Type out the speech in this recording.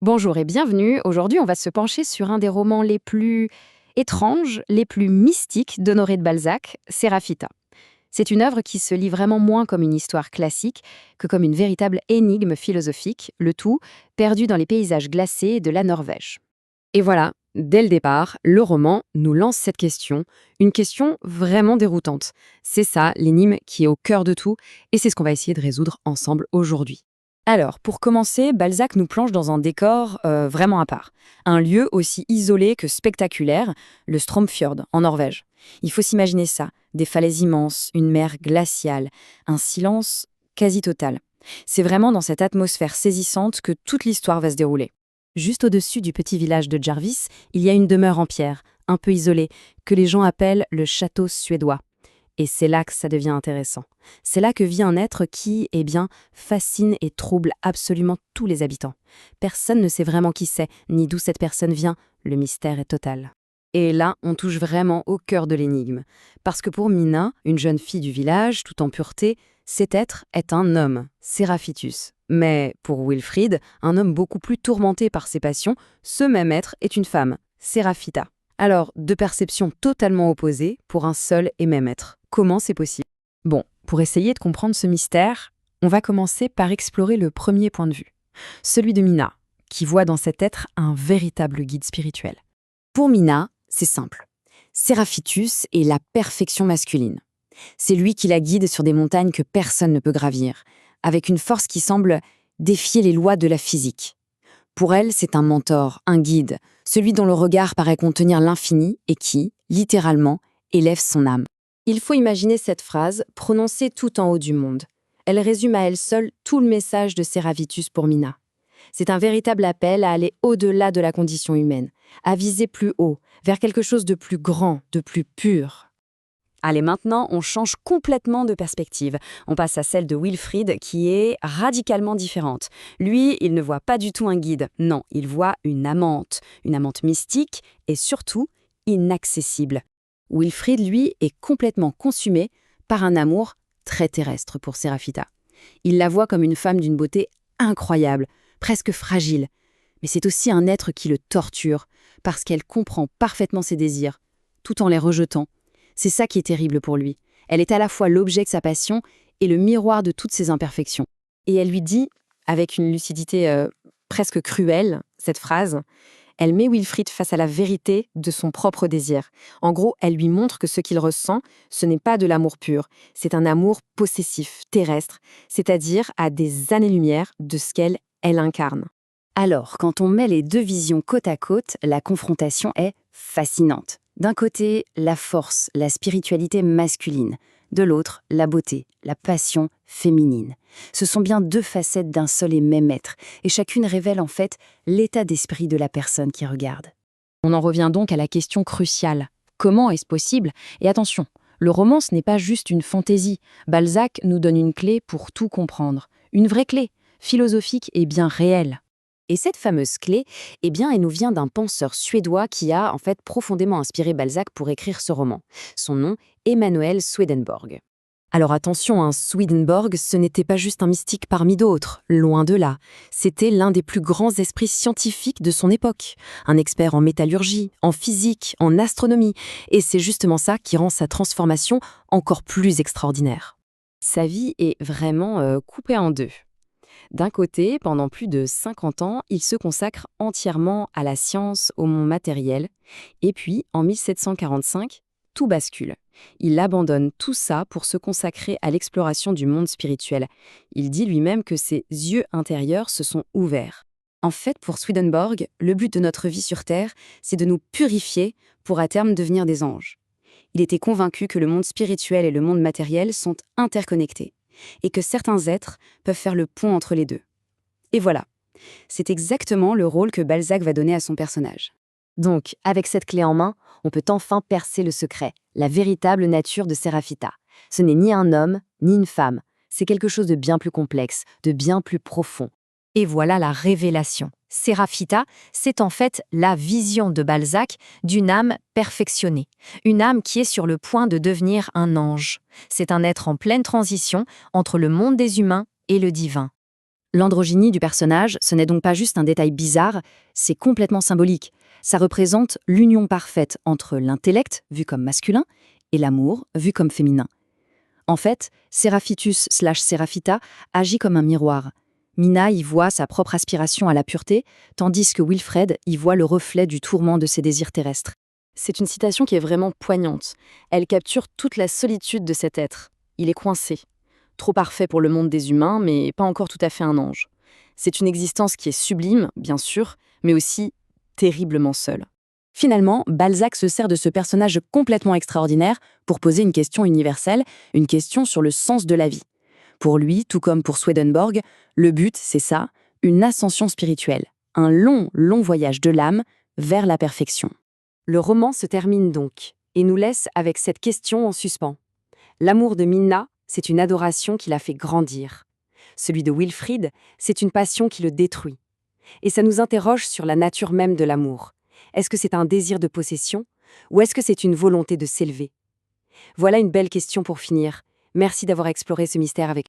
Bonjour et bienvenue. Aujourd'hui, on va se pencher sur un des romans les plus étranges, les plus mystiques d'Honoré de Balzac, Séraphita. C'est une œuvre qui se lit vraiment moins comme une histoire classique que comme une véritable énigme philosophique, le tout perdu dans les paysages glacés de la Norvège. Et voilà, dès le départ, le roman nous lance cette question, une question vraiment déroutante. C'est ça, l'énigme qui est au cœur de tout, et c'est ce qu'on va essayer de résoudre ensemble aujourd'hui. Alors, pour commencer, Balzac nous plonge dans un décor vraiment à part. Un lieu aussi isolé que spectaculaire, le Stromfjord, en Norvège. Il faut s'imaginer ça, des falaises immenses, une mer glaciale, un silence quasi total. C'est vraiment dans cette atmosphère saisissante que toute l'histoire va se dérouler. Juste au-dessus du petit village de Jarvis, il y a une demeure en pierre, un peu isolée, que les gens appellent le château suédois. Et c'est là que ça devient intéressant. C'est là que vit un être qui, fascine et trouble absolument tous les habitants. Personne ne sait vraiment qui c'est, ni d'où cette personne vient. Le mystère est total. Et là, on touche vraiment au cœur de l'énigme. Parce que pour Mina, une jeune fille du village, tout en pureté, cet être est un homme, Séraphitus. Mais pour Wilfrid, un homme beaucoup plus tourmenté par ses passions, ce même être est une femme, Séraphita. Alors, deux perceptions totalement opposées pour un seul et même être. Comment c'est possible? Bon, pour essayer de comprendre ce mystère, on va commencer par explorer le premier point de vue, celui de Mina, qui voit dans cet être un véritable guide spirituel. Pour Mina, c'est simple. Séraphitus est la perfection masculine. C'est lui qui la guide sur des montagnes que personne ne peut gravir, avec une force qui semble défier les lois de la physique. Pour elle, c'est un mentor, un guide, celui dont le regard paraît contenir l'infini et qui, littéralement, élève son âme. Il faut imaginer cette phrase prononcée tout en haut du monde. Elle résume à elle seule tout le message de Séraphitus pour Mina. C'est un véritable appel à aller au-delà de la condition humaine, à viser plus haut, vers quelque chose de plus grand, de plus pur. Allez, maintenant, on change complètement de perspective. On passe à celle de Wilfrid, qui est radicalement différente. Lui, il ne voit pas du tout un guide. Non, il voit une amante mystique et surtout inaccessible. Wilfrid, lui, est complètement consumé par un amour très terrestre pour Séraphita. Il la voit comme une femme d'une beauté incroyable, presque fragile. Mais c'est aussi un être qui le torture, parce qu'elle comprend parfaitement ses désirs, tout en les rejetant. C'est ça qui est terrible pour lui. Elle est à la fois l'objet de sa passion et le miroir de toutes ses imperfections. Et elle lui dit, avec une lucidité presque cruelle, cette phrase, elle met Wilfrid face à la vérité de son propre désir. En gros, elle lui montre que ce qu'il ressent, ce n'est pas de l'amour pur, c'est un amour possessif, terrestre, c'est-à-dire à des années-lumière de ce qu'elle incarne. Alors, quand on met les deux visions côte à côte, la confrontation est fascinante. D'un côté, la force, la spiritualité masculine. De l'autre, la beauté, la passion féminine. Ce sont bien deux facettes d'un seul et même être, et chacune révèle en fait l'état d'esprit de la personne qui regarde. On en revient donc à la question cruciale. Comment est-ce possible? Et attention, le roman, ce n'est pas juste une fantaisie. Balzac nous donne une clé pour tout comprendre. Une vraie clé, philosophique et bien réelle. Et cette fameuse clé, elle nous vient d'un penseur suédois qui a en fait profondément inspiré Balzac pour écrire ce roman. Son nom, Emanuel Swedenborg. Alors attention, Swedenborg, ce n'était pas juste un mystique parmi d'autres, loin de là. C'était l'un des plus grands esprits scientifiques de son époque. Un expert en métallurgie, en physique, en astronomie. Et c'est justement ça qui rend sa transformation encore plus extraordinaire. Sa vie est vraiment coupée en deux. D'un côté, pendant plus de 50 ans, il se consacre entièrement à la science, au monde matériel. Et puis, en 1745, tout bascule. Il abandonne tout ça pour se consacrer à l'exploration du monde spirituel. Il dit lui-même que ses yeux intérieurs se sont ouverts. En fait, pour Swedenborg, le but de notre vie sur Terre, c'est de nous purifier pour à terme devenir des anges. Il était convaincu que le monde spirituel et le monde matériel sont interconnectés, et que certains êtres peuvent faire le pont entre les deux. Et voilà, c'est exactement le rôle que Balzac va donner à son personnage. Donc, avec cette clé en main, on peut enfin percer le secret, la véritable nature de Séraphita. Ce n'est ni un homme, ni une femme, c'est quelque chose de bien plus complexe, de bien plus profond. Et voilà la révélation. Séraphita, c'est en fait la vision de Balzac d'une âme perfectionnée, une âme qui est sur le point de devenir un ange. C'est un être en pleine transition entre le monde des humains et le divin. L'androgynie du personnage, ce n'est donc pas juste un détail bizarre, c'est complètement symbolique. Ça représente l'union parfaite entre l'intellect, vu comme masculin, et l'amour, vu comme féminin. En fait, Seraphitus/Seraphita agit comme un miroir. Mina y voit sa propre aspiration à la pureté, tandis que Wilfred y voit le reflet du tourment de ses désirs terrestres. C'est une citation qui est vraiment poignante. Elle capture toute la solitude de cet être. Il est coincé. Trop parfait pour le monde des humains, mais pas encore tout à fait un ange. C'est une existence qui est sublime, bien sûr, mais aussi terriblement seule. Finalement, Balzac se sert de ce personnage complètement extraordinaire pour poser une question universelle, une question sur le sens de la vie. Pour lui, tout comme pour Swedenborg, le but, c'est ça, une ascension spirituelle, un long, long voyage de l'âme vers la perfection. Le roman se termine donc, et nous laisse avec cette question en suspens. L'amour de Minna, c'est une adoration qui l'a fait grandir. Celui de Wilfrid, c'est une passion qui le détruit. Et ça nous interroge sur la nature même de l'amour. Est-ce que c'est un désir de possession, ou est-ce que c'est une volonté de s'élever? Voilà une belle question pour finir. Merci d'avoir exploré ce mystère avec